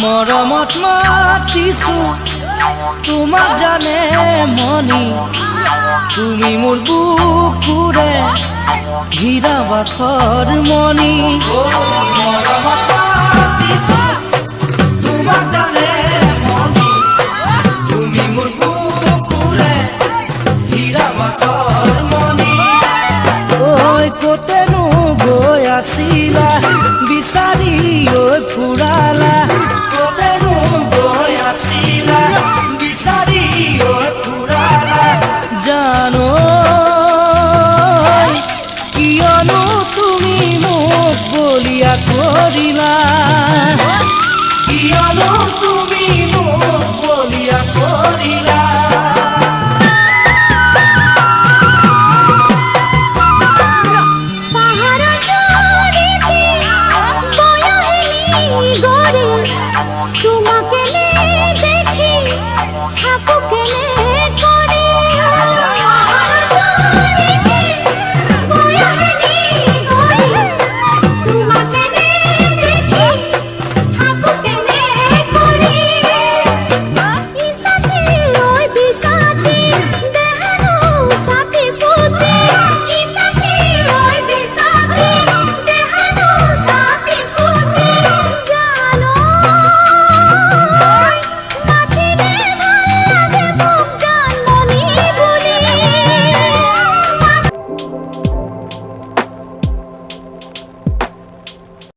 মৰমত মাতিছো তোমাক জানে মনি, তুমি মোৰ বুকুৰে হীৰা বাখৰ মনি। মৰমত মাতিছো তোমাক জানে মনি, তুমি মোৰ বুকুৰে হীৰা বাখৰ মনি। ঐ কতেনো গৈ আছিলা বিচাৰি ঐ ফুৰালা, কতেনো গৈ আছিলা বিচাৰি ঐ ফুৰালা। জানো কিয়নো তুমি মোক বলিয়া কৰিলা, কিয়নো তুমি মোক বলিয়া কৰিলা।